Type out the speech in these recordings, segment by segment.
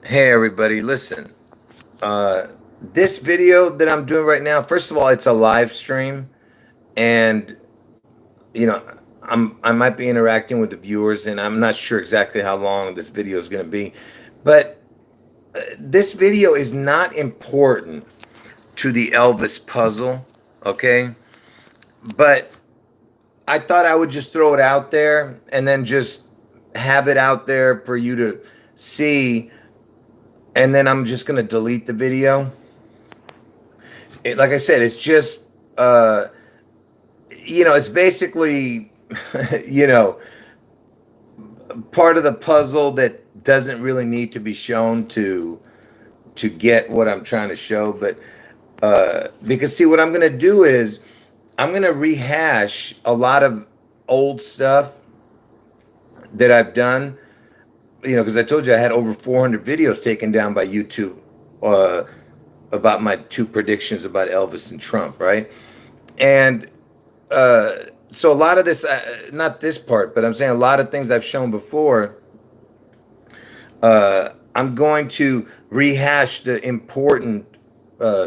Hey everybody, listen. Uh, this video that I'm doing right now, first of all, it's a live stream, and you know, I might be interacting with the viewers, and I'm not sure exactly how long this video is going to be, but this video is not important to the Elvis puzzle, okay? But I thought I would just throw it out there and then just have it out there for you to see, and then I'm just going to delete the video. Like I said, it's just it's basically you know part of the puzzle that doesn't really need to be shown to get what I'm trying to show. But because see, what I'm gonna do is I'm gonna rehash a lot of old stuff that I've done. Because I told you I had over 400 videos taken down by YouTube uh, about my two predictions about Elvis and Trump, right? And so a lot of this, not this part, but I'm saying a lot of things I've shown before. I'm going to rehash the important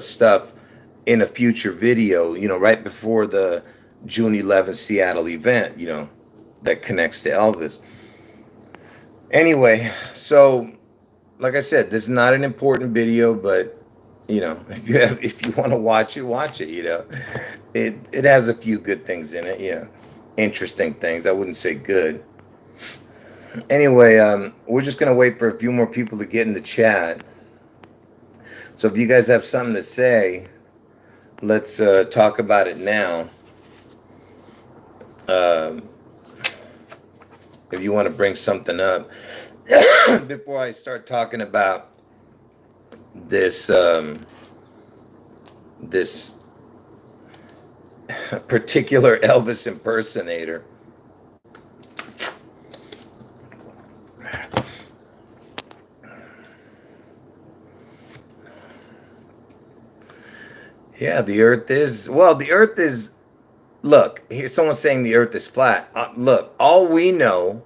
stuff in a future video. Right before the June 11th Seattle event. That connects to Elvis. Anyway, so like I said, this is not an important video, but if you want to watch it, watch it. It has a few good things in it. Interesting things. I wouldn't say good. Anyway, we're just gonna wait for a few more people to get in the chat. So if you guys have something to say, let's talk about it now. If you want to bring something up before I start talking about this this particular Elvis impersonator. Yeah, the earth is, look, here someone's saying the earth is flat. Look, all we know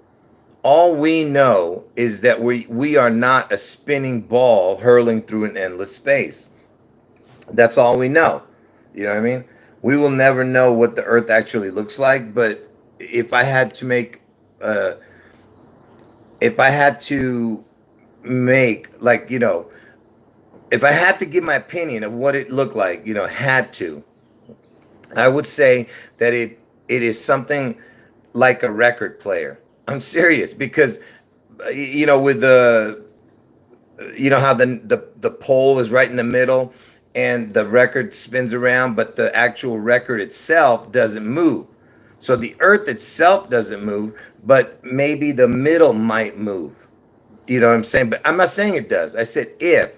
is that we are not a spinning ball hurling through an endless space. That's all we know. You know what I mean? We will never know what the earth actually looks like, but if I had to make if I had to make if I had to give my opinion of what it looked like, I would say that it is something like a record player. I'm serious, because with how the pole is right in the middle and the record spins around, but the actual record itself doesn't move. So the earth itself doesn't move, but maybe the middle might move. You know what I'm saying? But I'm not saying it does. I said if.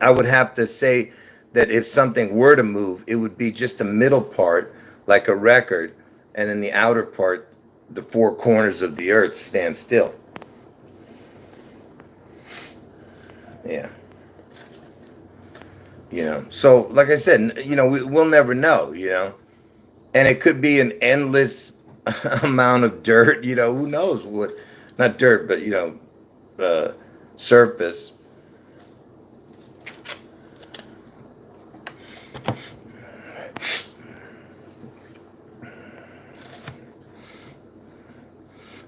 I would have to say that if something were to move, it would be just the middle part, like a record, and then the outer part, the four corners of the earth, stand still. Yeah. So like I said, we'll never know, and it could be an endless amount of dirt, who knows what, not dirt, but, surface.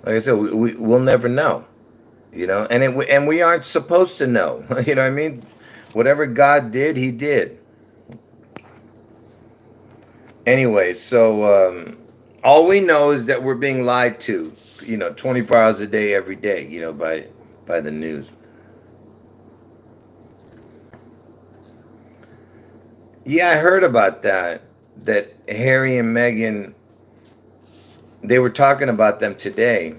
Like I said, we'll never know, and we aren't supposed to know. You know what I mean? Whatever God did, He did. Anyway, so all we know is that we're being lied to, 24 hours a day, every day, by the news. Yeah, I heard about that. That Harry and Meghan, they were talking about them today.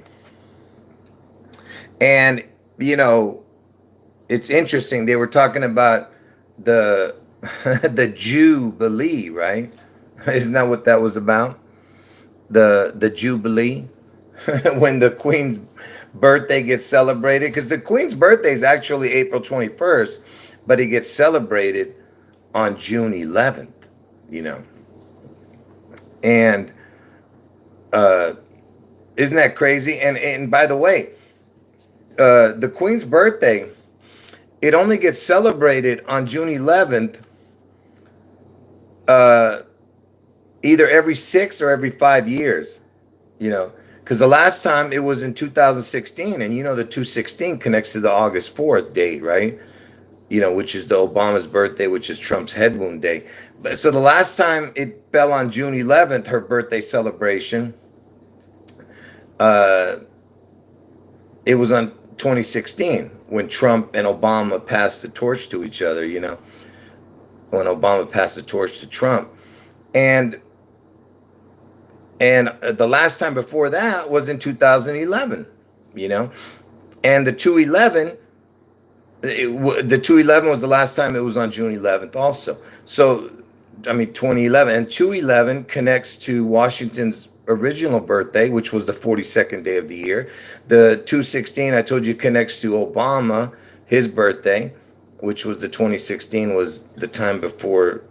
And, it's interesting. They were talking about the the Jubilee, right? Isn't that what that was about? The Jubilee, when the Queen's birthday gets celebrated, because the Queen's birthday is actually April 21st, but it gets celebrated on June 11th, and isn't that crazy? And by the way, the Queen's birthday it only gets celebrated on June 11th, either every 6 or every 5 years, you know, because the last time it was in 2016, and you know the 216 connects to the August 4th date, right? You know, which is the Obama's birthday, which is Trump's head wound day. But so the last time it fell on June 11th, her birthday celebration, it was on 2016 when Trump and Obama passed the torch to each other, you know, when Obama passed the torch to Trump. And the last time before that was in 2011, you know, and the 211 was the last time it was on June 11th also. So, I mean, 2011, and 211 connects to Washington's original birthday, which was the 42nd day of the year. The 216, I told you, connects to Obama, his birthday, which was the 2016, was the time before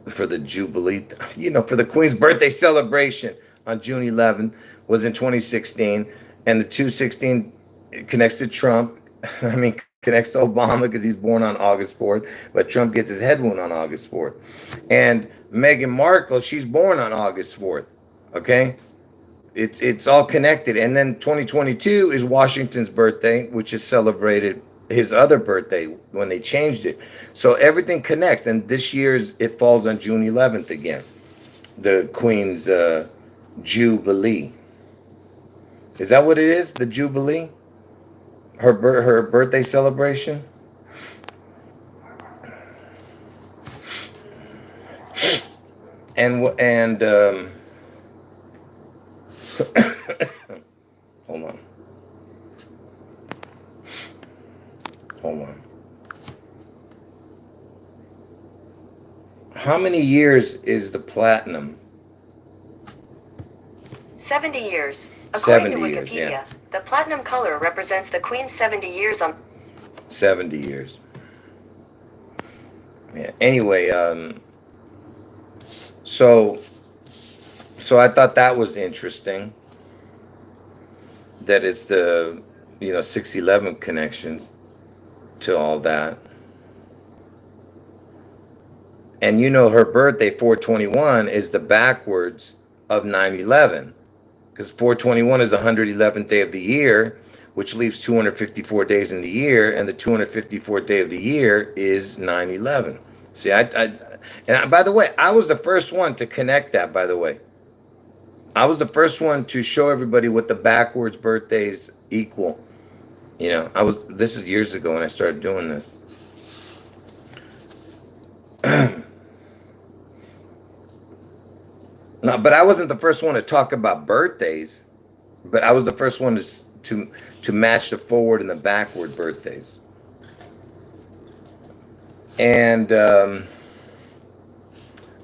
for the Jubilee, you know, for the Queen's birthday celebration on June 11th was in 2016. And the 216 connects to Trump. I mean, connects to Obama because he's born on August 4th, but Trump gets his head wound on August 4th. And Meghan Markle, she's born on August 4th. Okay? It's all connected. And then 2022 is Washington's birthday, which is celebrated his other birthday when they changed it. So everything connects, and this year's it falls on June 11th again, the Queen's Jubilee. Is that what it is? The Jubilee? Her birthday celebration? And hold on. How many years is the platinum? 70 years. According to Wikipedia, yeah. The platinum color represents the Queen's 70 years on... 70 years. Yeah. Anyway, so I thought that was interesting. That it's the, you know, 611 connections to all that. And you know her birthday, 421, is the backwards of 9/11. Because 421 is the 111th day of the year, which leaves 254 days in the year, and the 254th day of the year is 9/11. See, by the way, I was the first one to connect that, by the way. I was the first one to show everybody what the backwards birthdays equal. You know, this is years ago when I started doing this. No, but I wasn't the first one to talk about birthdays, but I was the first one to match the forward and the backward birthdays. And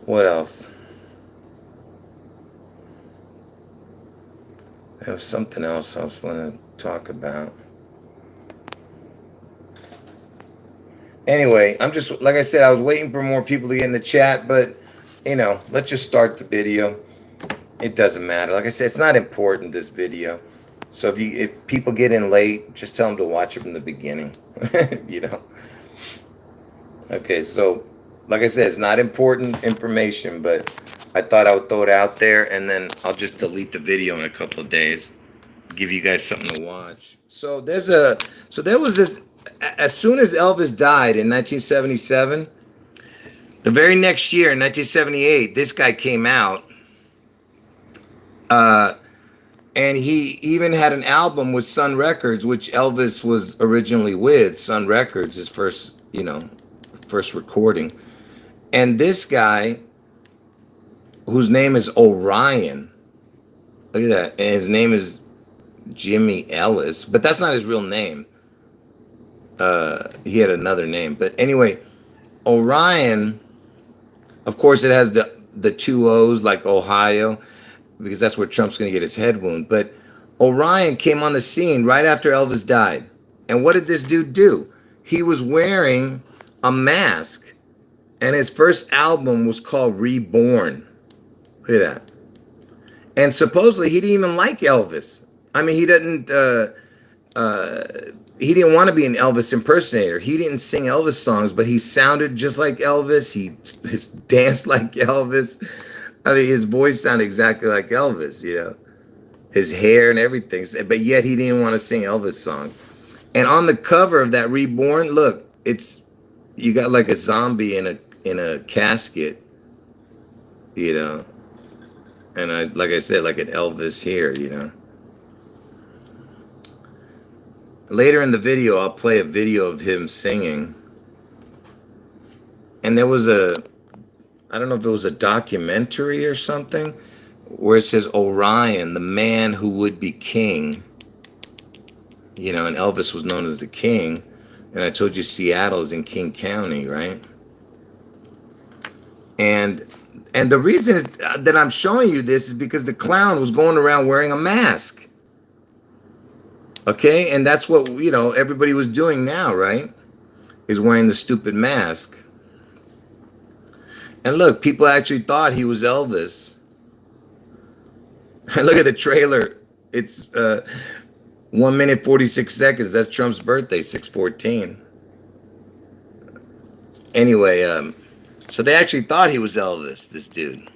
what else? There was something else I was going to talk about. Anyway, I'm just, like I said, I was waiting for more people to get in the chat, but you know, let's just start the video. It doesn't matter. Like I said, it's not important, this video. So if people get in late, just tell them to watch it from the beginning. You know. Okay, so like I said, it's not important information, but I thought I would throw it out there, and then I'll just delete the video in a couple of days. Give you guys something to watch. So there was this, as soon as Elvis died in 1977, the very next year, in 1978, this guy came out, and he even had an album with Sun Records, which Elvis was originally with. Sun Records, his first recording. And this guy, whose name is Orion, look at that, and his name is Jimmy Ellis, but that's not his real name. He had another name, but anyway, Orion. Of course, it has the two O's like Ohio, because that's where Trump's going to get his head wound. But Orion came on the scene right after Elvis died. And what did this dude do? He was wearing a mask, and his first album was called Reborn. Look at that. And supposedly he didn't even like Elvis. I mean, he didn't. he didn't want to be an Elvis impersonator. He didn't sing Elvis songs, but he sounded just like Elvis. He danced like Elvis. I mean, his voice sounded exactly like Elvis, you know, his hair and everything. But yet he didn't want to sing Elvis songs. And on the cover of that Reborn, look, you got like a zombie in a casket, you know, and like I said, like an Elvis here, you know. Later in the video, I'll play a video of him singing. And there was I don't know if it was a documentary or something, where it says Orion, the man who would be king. You know, and Elvis was known as the king. And I told you Seattle is in King County, right? And the reason that I'm showing you this is because the clown was going around wearing a mask. Okay? And that's what, you know, everybody was doing now, right? Is wearing the stupid mask. And look, people actually thought he was Elvis. And look at the trailer. It's 1 minute 46 seconds. That's Trump's birthday, 6/14. Anyway, so they actually thought he was Elvis, this dude.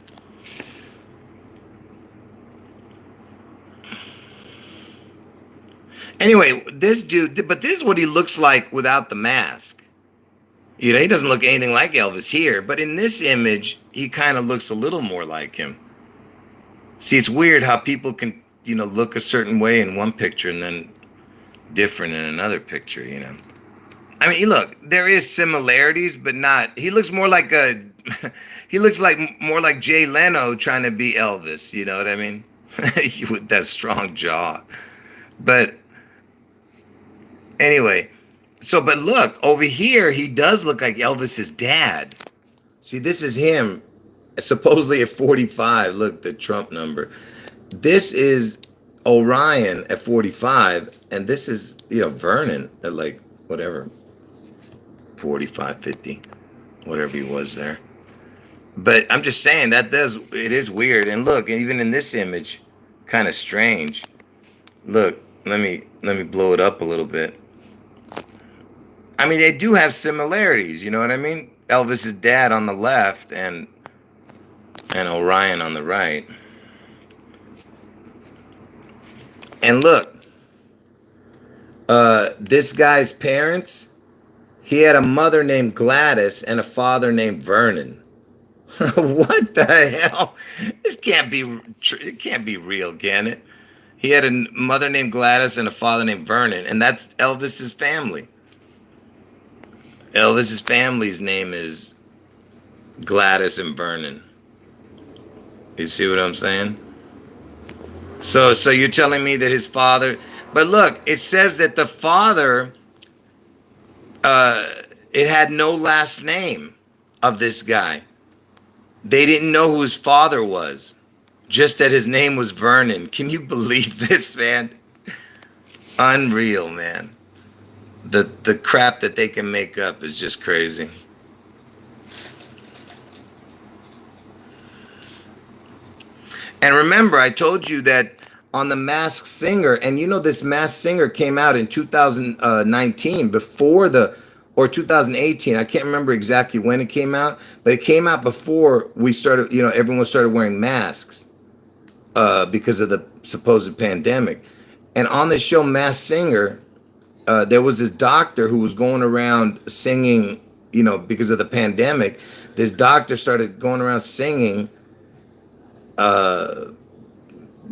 Anyway, this dude, but this is what he looks like without the mask. You know, he doesn't look anything like Elvis here, but in this image, he kind of looks a little more like him. See, it's weird how people can, you know, look a certain way in one picture and then different in another picture, you know. I mean, look, there is similarities, but not. He looks more like he looks like more like Jay Leno trying to be Elvis. You know what I mean? With that strong jaw. But anyway, but look over here, he does look like Elvis's dad. See, this is him, supposedly at 45. Look, the Trump number. This is Orion at 45, and this is, you know, Vernon at like whatever. 45, 50, whatever he was there. But I'm just saying it is weird. And look, even in this image, kind of strange. Look, let me blow it up a little bit. I mean, they do have similarities, you know what I mean? Elvis's dad on the left and Orion on the right. And look, this guy's parents, he had a mother named Gladys and a father named Vernon. What the hell? This can't be. It can't be real, can it? He had a mother named Gladys and a father named Vernon, and that's Elvis's family. Elvis's family's name is Gladys and Vernon. You see what I'm saying? So you're telling me that his father? But look, it says that the father. It had no last name of this guy. They didn't know who his father was, just that his name was Vernon. Can you believe this, man? Unreal, man. The crap that they can make up is just crazy. And remember, I told you that on the Masked Singer, and you know this Masked Singer came out in 2019 or 2018. I can't remember exactly when it came out, but it came out before we started, you know, everyone started wearing masks because of the supposed pandemic. And on the show Masked Singer, there was this doctor who was going around singing, you know, because of the pandemic. This doctor started going around singing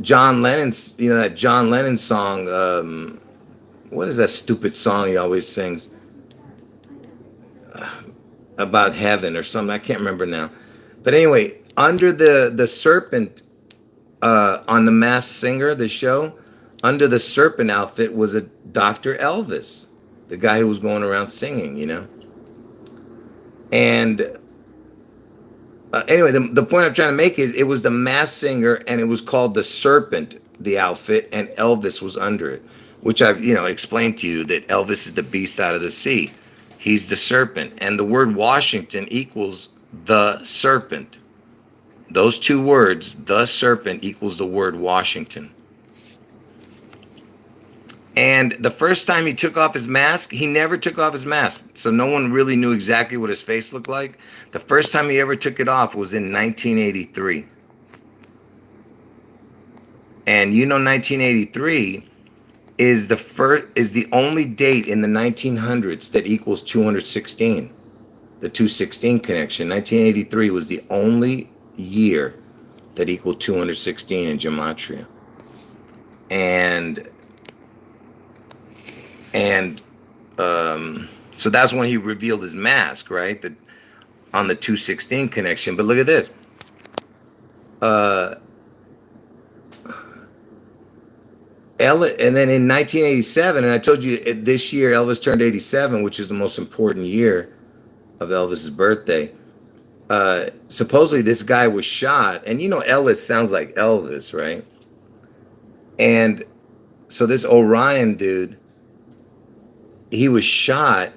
John Lennon's, you know, that John Lennon song. What is that stupid song he always sings? About heaven or something. I can't remember now. But anyway, under the serpent on the Masked Singer, the show, under the serpent outfit was a Dr. Elvis, the guy who was going around singing, you know. And anyway, the point I'm trying to make is it was the Masked Singer, and it was called the Serpent, the outfit, and Elvis was under it, which I've, you know, explained to you that Elvis is the beast out of the sea. He's the serpent, and the word Washington equals the serpent. Those two words, the serpent, equals the word Washington. And the first time he took off his mask, he never took off his mask. So no one really knew exactly what his face looked like. The first time he ever took it off was in 1983. And you know 1983 is the only date in the 1900s that equals 216. The 216 connection. 1983 was the only year that equaled 216 in gematria. And so that's when he revealed his mask, right? On the 216 connection. But look at this. And then in 1987, and I told you this year Elvis turned 87, which is the most important year of Elvis's birthday. Supposedly this guy was shot, and you know Elvis sounds like Elvis, right? And so this Orion dude, he was shot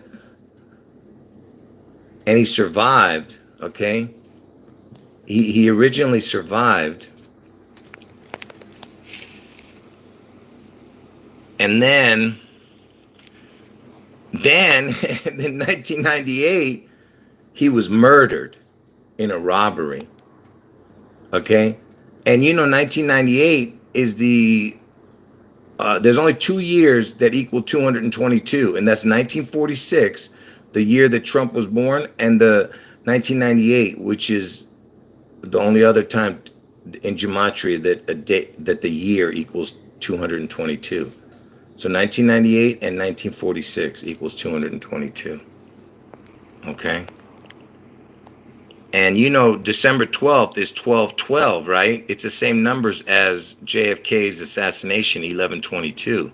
and he survived, okay? He originally survived. And then in 1998, he was murdered in a robbery, okay? And you know 1998 is there's only 2 years that equal 222, and that's 1946, the year that Trump was born, and the 1998, which is the only other time in gematria that the year equals 222. So 1998 and 1946 equals 222. Okay? And you know December 12th is 12/12, right? It's the same numbers as JFK's assassination, 11/22.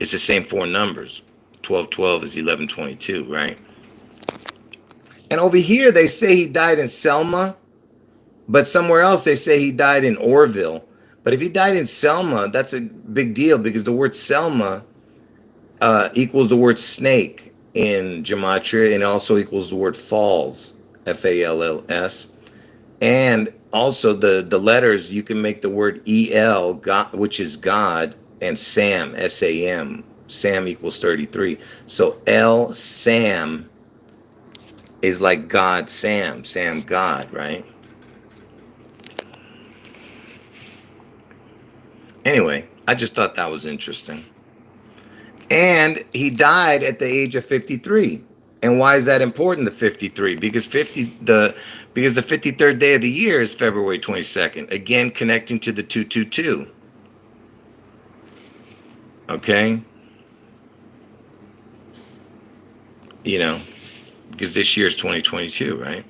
It's the same 4 numbers. 12/12 is 11/22, right? And over here they say he died in Selma, but somewhere else they say he died in Orville. But if he died in Selma, that's a big deal because the word Selma equals the word snake in gematria, and it also equals the word falls, Falls. And also the letters, you can make the word El, God, which is God, and Sam, Sam. Sam equals 33. So El Sam is like God Sam, Sam God, right? Anyway, I just thought that was interesting. And he died at the age of 53. And why is that important, the 53? Because the 53rd day of the year is February 22nd. Again, connecting to the 222. Okay? You know, because this year is 2022, right?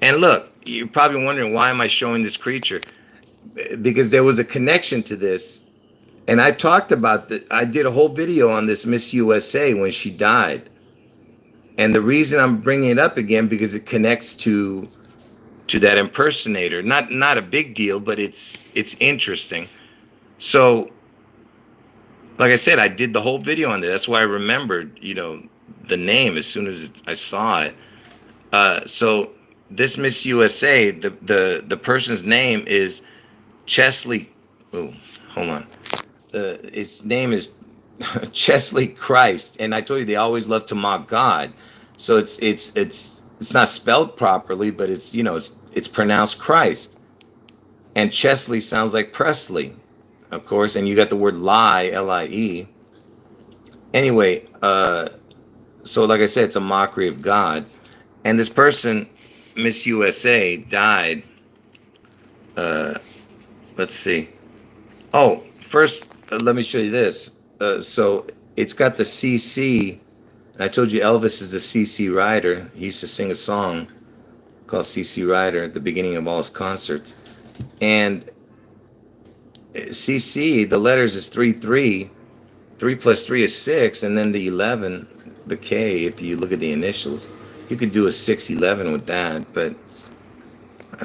And look, you're probably wondering, why am I showing this creature? Because there was a connection to this. And I talked about I did a whole video on this Miss USA when she died. And the reason I'm bringing it up again, because it connects to that impersonator. Not a big deal, but it's interesting. So, like I said, I did the whole video on this. That's why I remembered, you know, the name as soon as I saw it. So this Miss USA, the person's name is Chesley. Oh, hold on. His name is Chesley Christ, and I told you they always love to mock God. So it's not spelled properly, but it's, you know, it's pronounced Christ. And Chesley sounds like Presley, of course, and you got the word lie, Lie. Anyway, so like I said, it's a mockery of God. And this person, Miss USA, died. Let's see. Oh, first, let me show you this. So it's got the CC. And I told you Elvis is the CC Rider. He used to sing a song called CC Rider at the beginning of all his concerts. And CC, the letters is 3-3. 3 plus 3 is 6. And then the 11, the K, if you look at the initials, you could do a 611 with that. But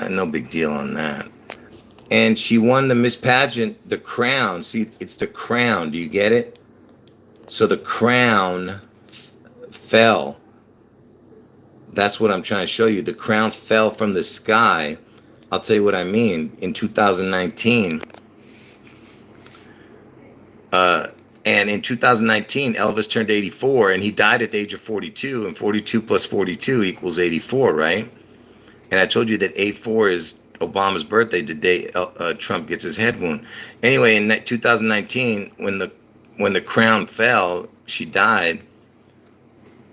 no big deal on that. And she won the Miss Pageant, the crown. See, it's the crown. Do you get it? So the crown fell. That's what I'm trying to show you. The crown fell from the sky. I'll tell you what I mean. In 2019. And And in 2019, Elvis turned 84, and he died at the age of 42. And 42 plus 42 equals 84, right? And I told you that 84 is Obama's birthday, the day Trump gets his head wound. Anyway, in 2019, when the crown fell, she died.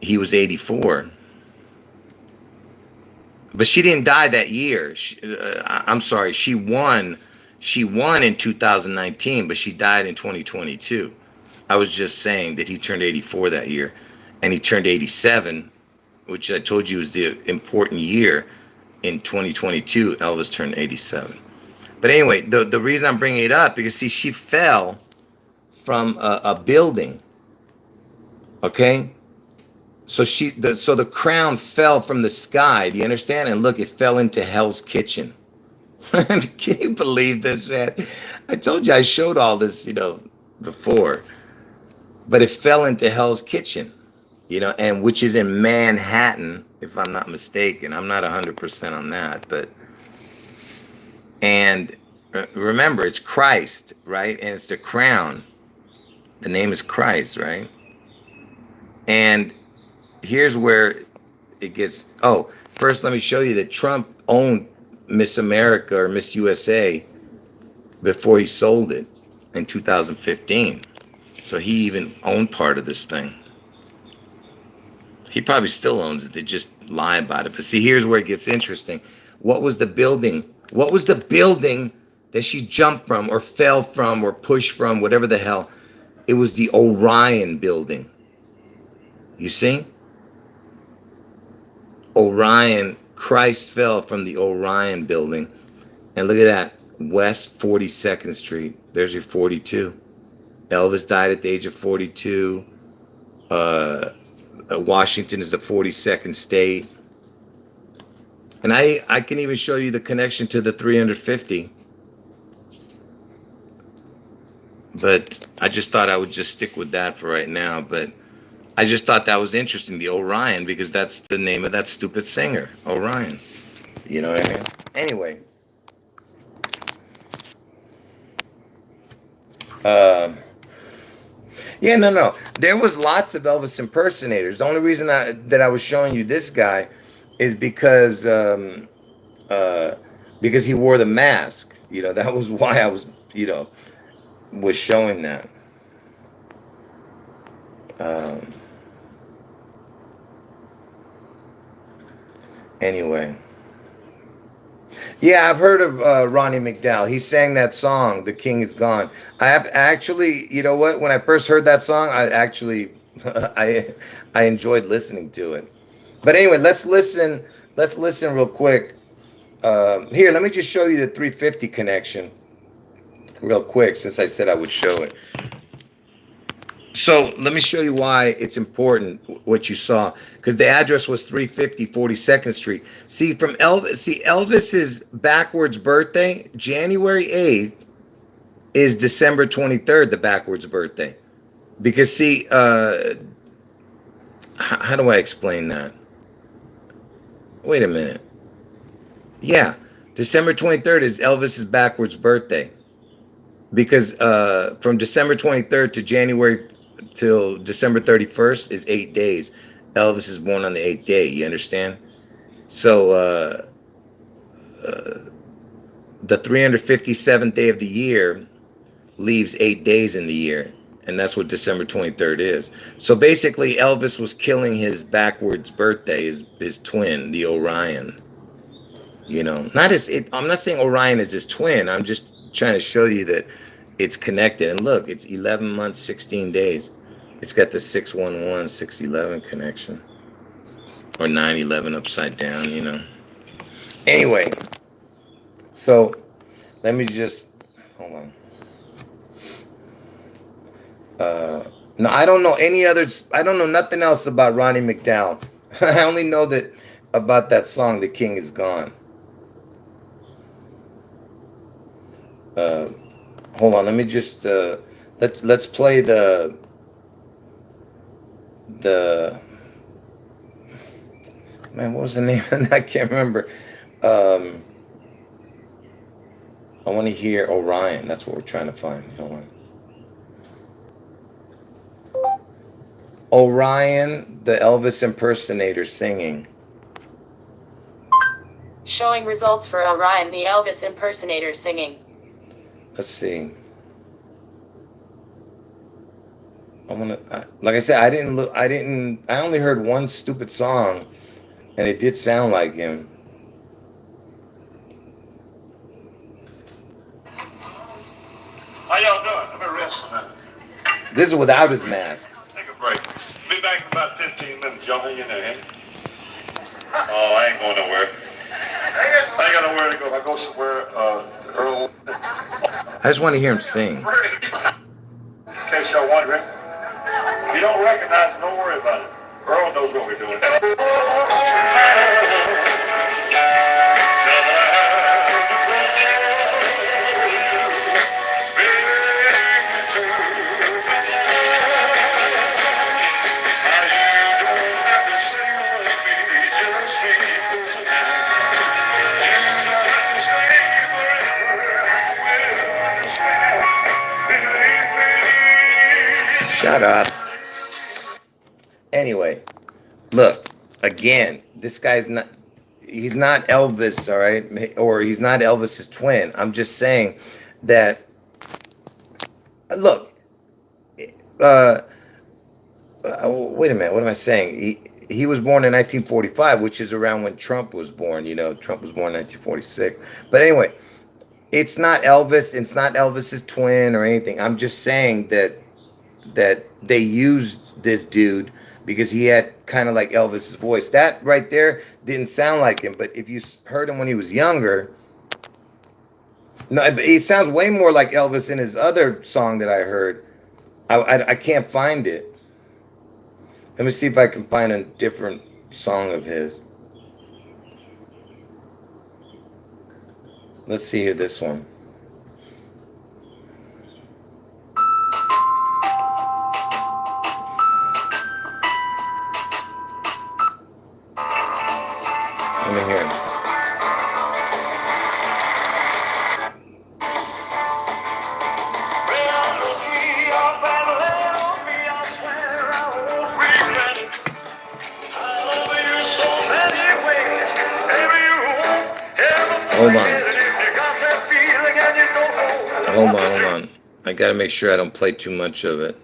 He was 84. But she didn't die that year. I'm sorry. She won. She won in 2019, but she died in 2022. I was just saying that he turned 84 that year, and he turned 87, which I told you was the important year. In 2022, Elvis turned 87. But anyway, the reason I'm bringing it up, because see, she fell from a building. Okay, so the crown fell from the sky. Do you understand? And look, it fell into Hell's Kitchen. Can you believe this, man? I told you I showed all this, before. But it fell into Hell's Kitchen, and which is in Manhattan, if I'm not mistaken. I'm not 100% on that, but and remember, it's Christ, right? And it's the crown. The name is Christ, right? And here's where it gets. Oh, first, let me show you that Trump owned Miss America or Miss USA before he sold it in 2015. So he even owned part of this thing. He probably still owns it. They just lie about it. But see, here's where it gets interesting. What was the building? What was the building that she jumped from or fell from or pushed from, whatever the hell? It was the Orion building. You see? Orion, Christ fell from the Orion building. And look at that. West 42nd Street. There's your 42. Elvis died at the age of 42. Washington is the 42nd state. And I can even show you the connection to the 350. But I just thought I would just stick with that for right now. But I just thought that was interesting, the Orion, because that's the name of that stupid singer, Orion. You know what I mean? Anyway. Yeah, no. There was lots of Elvis impersonators. The only reason that I was showing you this guy is because he wore the mask. That was why I was, was showing that. Anyway. Yeah, I've heard of Ronnie McDowell. He sang that song, "The King Is Gone." I have actually, you know what? When I first heard that song, I actually, I enjoyed listening to it. But anyway, let's listen. Let's listen real quick. Here, let me just show you the 350 connection, real quick, since I said I would show it. So let me show you why it's important what you saw, because the address was 350 42nd Street. See, from Elvis's backwards birthday, January 8th, is December 23rd, the backwards birthday. Because see, how do I explain that? Wait a minute. Yeah, December 23rd is Elvis's backwards birthday. Because from December 23rd to January till December 31st is 8 days. Elvis is born on the 8th day. You understand? So the 357th day of the year leaves 8 days in the year. And that's what December 23rd is. So basically, Elvis was killing his backwards birthday, his twin, the Orion. I'm not saying Orion is his twin. I'm just trying to show you that it's connected. And look, it's 11 months, 16 days. It's got the 611, 611 connection. Or 911 upside down, Anyway, so let me just, hold on. No, I don't know any others. I don't know nothing else about Ronnie McDowell. I only know that about that song, "The King Is Gone." Hold on, let me just let's play the man, what was the name of that? I can't remember. I want to hear Orion. That's what we're trying to find. Hold on. Orion, the Elvis impersonator, singing. Showing results for Orion, the Elvis impersonator singing. Let's see. Like I said, I didn't look. I only heard one stupid song, and it did sound like him. How y'all doing? Let me rest a minute. This is without his mask. Take a break. Be back in about 15 minutes. Y'all hang in there, eh? Oh, I ain't going nowhere. I ain't got nowhere to go. If I go somewhere, Earl. I just want to hear him sing. In case y'all wondering. If you don't recognize it, don't worry about it. Earl knows what we're doing. Shut up. Anyway, look, again, this guy's not, he's not Elvis, all right? Or he's not Elvis's twin. I'm just saying that, look, wait a minute, what am I saying? He was born in 1945, which is around when Trump was born. You know, Trump was born in 1946. But anyway, it's not Elvis. It's not Elvis's twin or anything. I'm just saying that they used this dude because he had kind of like Elvis's voice. That right there didn't sound like him. But if you heard him when he was younger, no, it sounds way more like Elvis in his other song that I heard. I can't find it. Let me see if I can find a different song of his. Let's see here, this one. Let me hear him. Hold on. Hold on. I gotta make sure I don't play too much of it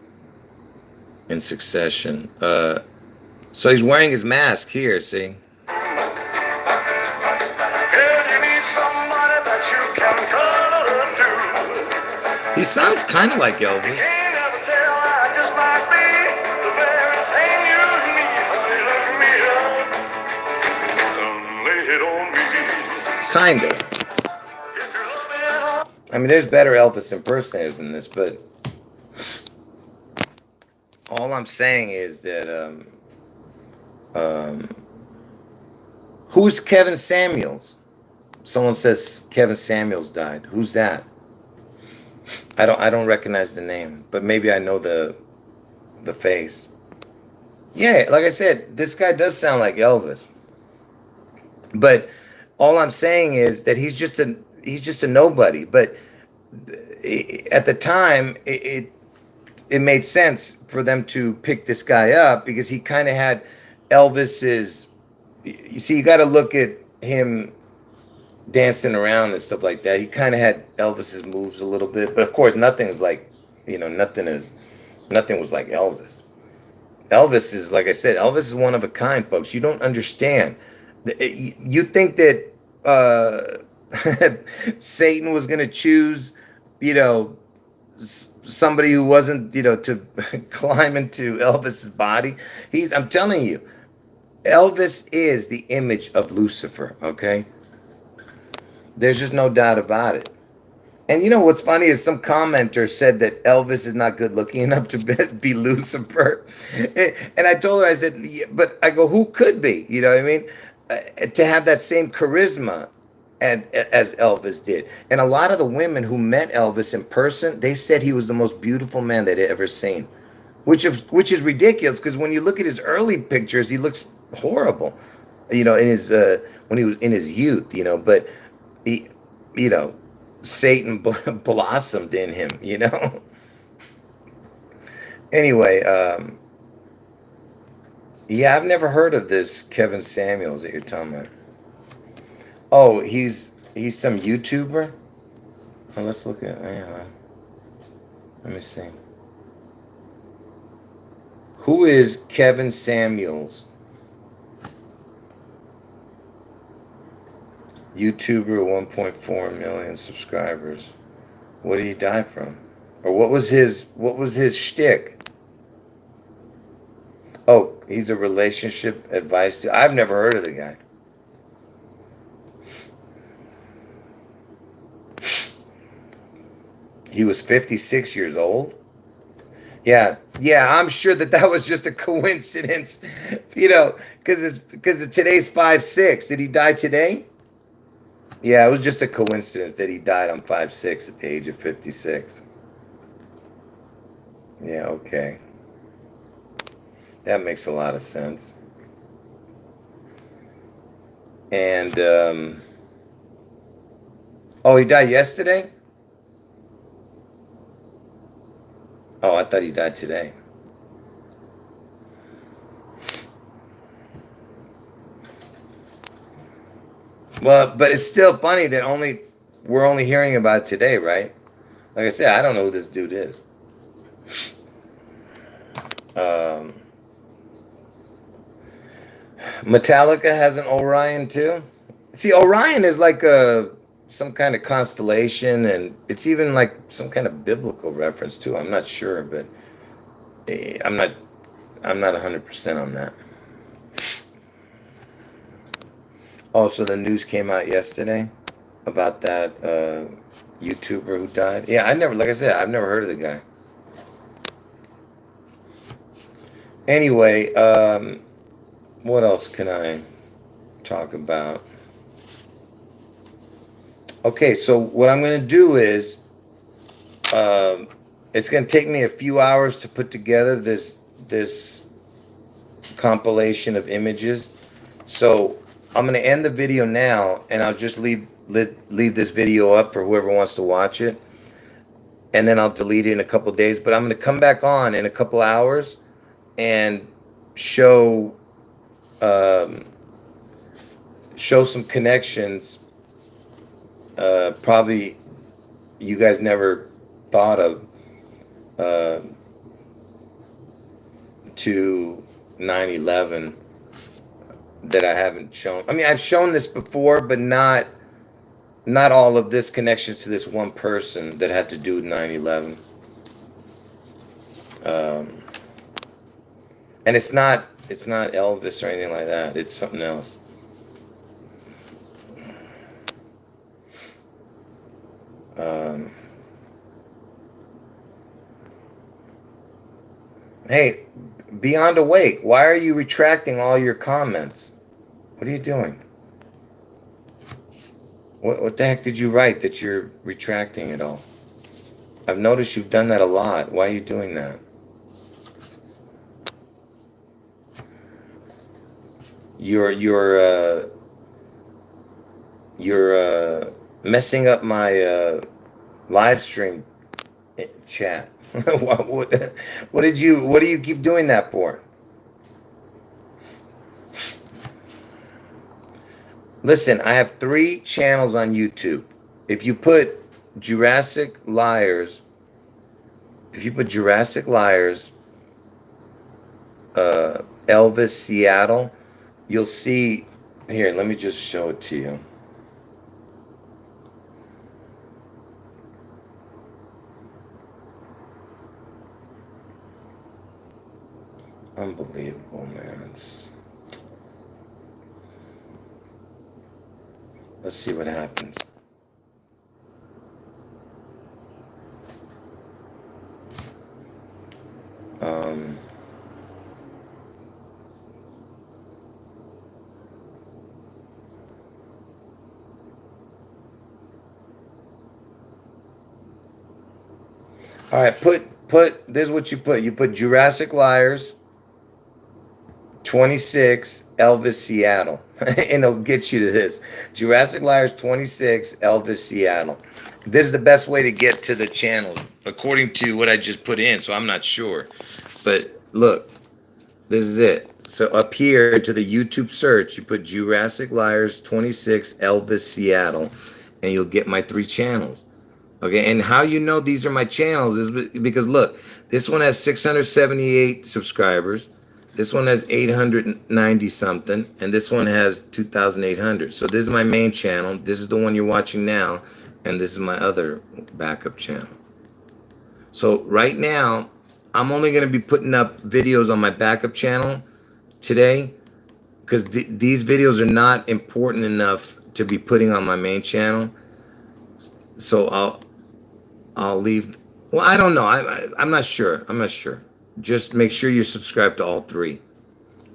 in succession. So he's wearing his mask here, see? He sounds kind of like Elvis. Kind of. I mean, there's better Elvis impersonators than this, but all I'm saying is that who's Kevin Samuels? Someone says Kevin Samuels died. Who's that? I don't recognize the name, but maybe I know the face. Yeah, like I said, this guy does sound like Elvis. But all I'm saying is that he's just a nobody. But at the time, it made sense for them to pick this guy up because he kind of had Elvis's. You see, you got to look at him dancing around and stuff like that. He kind of had Elvis's moves a little bit, but of course, nothing was like Elvis. Elvis is, like I said, Elvis is one of a kind, folks. You don't understand. You think that Satan was going to choose, somebody who wasn't, to climb into Elvis's body? I'm telling you, Elvis is the image of Lucifer, okay? There's just no doubt about it. And you know what's funny is some commenter said that Elvis is not good looking enough to be Lucifer. And I told her, I said, yeah, but I go, who could be? You know what I mean? To have that same charisma as Elvis did. And a lot of the women who met Elvis in person, they said he was the most beautiful man they'd ever seen. Which is ridiculous because when you look at his early pictures, he looks horrible. In his when he was in his youth, but he, Satan blossomed in him, Anyway, Yeah, I've never heard of this Kevin Samuels that you're talking about. Oh, he's some YouTuber. Oh, let's look at. Yeah, let me see. Who is Kevin Samuels? YouTuber, 1.4 million subscribers. What did he die from? Or what was his shtick? Oh, he's a relationship advice. I've never heard of the guy. He was 56 years old. Yeah, yeah, I'm sure that was just a coincidence, because today's 5/6. Did he die today? Yeah, it was just a coincidence that he died on 5/6 at the age of 56. Yeah, okay. That makes a lot of sense. And oh, he died yesterday? Oh, I thought he died today. Well, but it's still funny that we're only hearing about it today, right? Like I said, I don't know who this dude is. Um, Metallica has an Orion too. See, Orion is like some kind of constellation, and it's even like some kind of biblical reference too. I'm not sure, but I'm not 100% on that. Oh, so the news came out yesterday about that YouTuber who died. Yeah, like I said, I've never heard of the guy. Anyway, what else can I talk about? Okay, so what I'm going to do is, it's going to take me a few hours to put together this compilation of images. So I'm going to end the video now, and I'll just leave this video up for whoever wants to watch it, and then I'll delete it in a couple of days. But I'm going to come back on in a couple hours and show some connections. Probably you guys never thought of, to 9/11 that I haven't shown. I mean, I've shown this before, but not all of this connections to this one person that had to do with 9/11. And it's not Elvis or anything like that. It's something else. Hey, Beyond Awake, why are you retracting all your comments? What are you doing? What the heck did you write that you're retracting it all? I've noticed you've done that a lot. Why are you doing that? You're messing up my live stream chat. what do you keep doing that for? Listen, I have 3 channels on YouTube. If you put JEWrassic Liars, Elvis Seattle, you'll see. Here, let me just show it to you. Unbelievable, man. Let's see what happens. All right, put this is what you put. You put JEWrassic Liars 26 Elvis Seattle. And it'll get you to this. JEWrassic Liars 26 Elvis Seattle. This is the best way to get to the channel, according to what I just put in, so I'm not sure. But look, This is it. So up here to the YouTube search, you put JEWrassic Liars 26 Elvis Seattle, and you'll get my 3 channels. Okay, and how you know these are my channels is because look, this one has 678 subscribers, this one has 890 something, and this one has 2,800. So this is my main channel. This is the one you're watching now, and this is my other backup channel. So right now, I'm only going to be putting up videos on my backup channel today because these videos are not important enough to be putting on my main channel. So I'll leave. Well, I don't know. I'm not sure. I'm not sure. Just make sure you're subscribed to all 3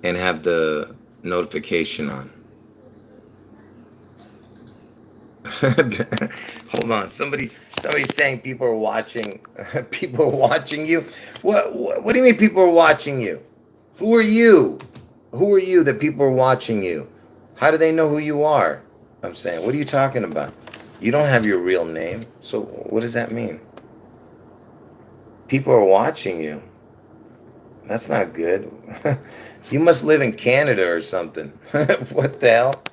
and have the notification on. Hold on. Somebody's saying people are watching. People are watching you. What do you mean people are watching you? Who are you? Who are you that people are watching you? How do they know who you are? I'm saying, what are you talking about? You don't have your real name. So what does that mean? People are watching you. That's not good. You must live in Canada or something. What the hell?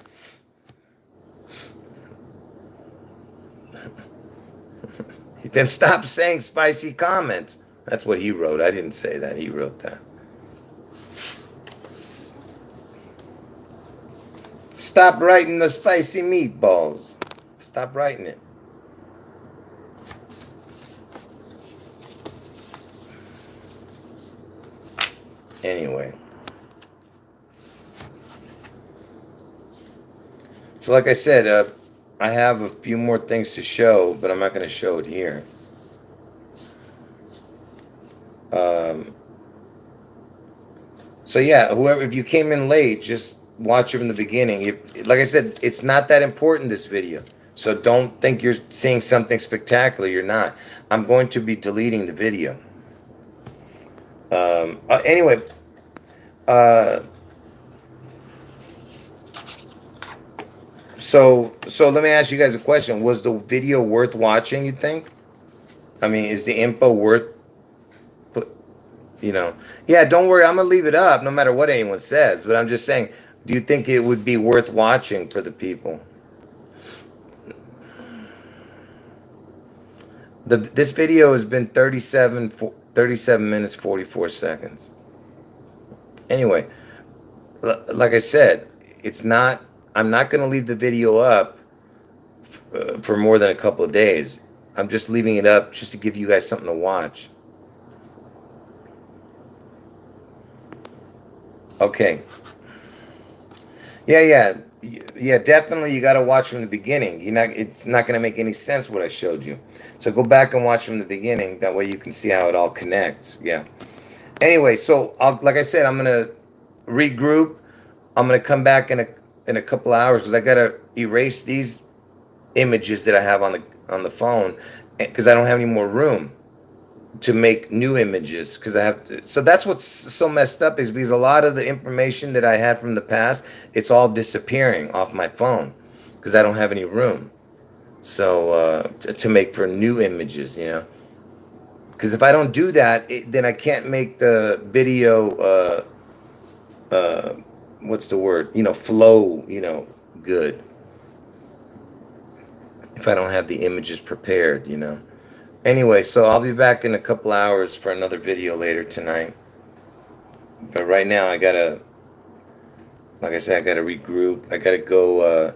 Then stop saying spicy comments. That's what he wrote. I didn't say that. He wrote that. Stop writing the spicy meatballs. Stop writing it. Anyway. So like I said, I have a few more things to show, but I'm not going to show it here. So yeah, whoever, if you came in late, just watch it from the beginning. Like I said, it's not that important, this video. So don't think you're seeing something spectacular. You're not. I'm going to be deleting the video. Anyway, so let me ask you guys a question. Was the video worth watching, you think? I mean, is the info worth, yeah, don't worry, I'm gonna leave it up no matter what anyone says, but I'm just saying, do you think it would be worth watching for the people? This video has been 37 minutes 44 seconds. Anyway, like I said, I'm not going to leave the video up for more than a couple of days. I'm just leaving it up just to give you guys something to watch. Okay. Yeah, definitely you got to watch from the beginning. It's not going to make any sense what I showed you. So go back and watch from the beginning. That way you can see how it all connects. Yeah. Anyway, so like I said, I'm going to regroup. I'm going to come back in a couple hours because I got to erase these images that I have on the phone because I don't have any more room to make new images because I have to, so that's what's so messed up is because a lot of the information that I had from the past, it's all disappearing off my phone because I don't have any room. So to make for new images, because if I don't do that, then I can't make the video what's the word, flow, good, if I don't have the images prepared, Anyway, so I'll be back in a couple hours for another video later tonight. But right now, like I said, I gotta regroup. I gotta go,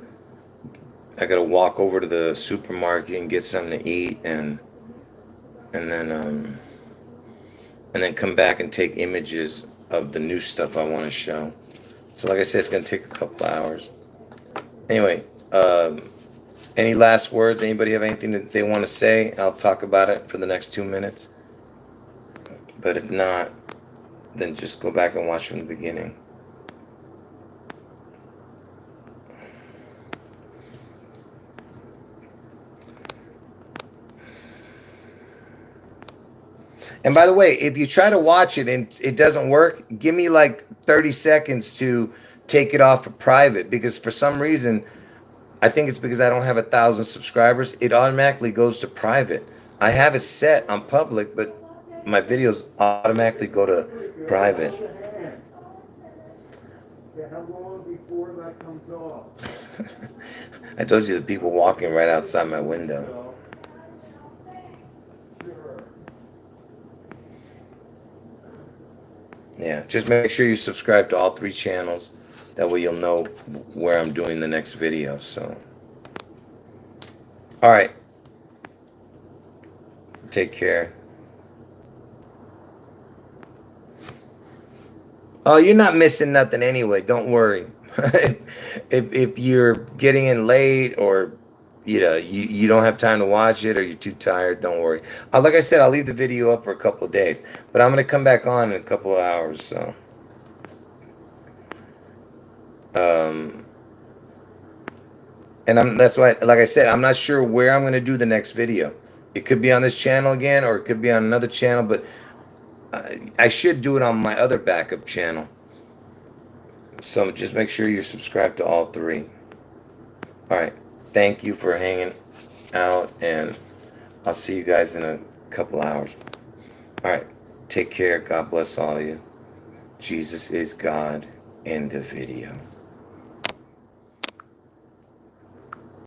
I gotta walk over to the supermarket and get something to eat and then come back and take images of the new stuff I want to show. So like I said, it's gonna take a couple hours. Anyway, any last words? Anybody have anything that they want to say? I'll talk about it for the next 2 minutes. But if not, then just go back and watch from the beginning. And by the way, if you try to watch it and it doesn't work, give me like 30 seconds to take it off of private because for some reason, I think it's because I don't have 1,000 subscribers. It automatically goes to private. I have it set on public, but my videos automatically go to private. Okay, how long before that comes off? I told you the people walking right outside my window. Sure. Yeah, just make sure you subscribe to all 3 channels. That way you'll know where I'm doing the next video. So, all right. Take care. Oh, you're not missing nothing anyway. Don't worry. if you're getting in late, or you don't have time to watch it, or you're too tired, don't worry. Like I said, I'll leave the video up for a couple of days, but I'm gonna come back on in a couple of hours. So, and that's why, like I said, I'm not sure where I'm gonna do the next video. It could be on this channel again, or it could be on another channel, but I should do it on my other backup channel. So just make sure you're subscribed to all 3. All right. Thank you for hanging out, and I'll see you guys in a couple hours. All right. Take care. God bless all of you. Jesus is God. End of video.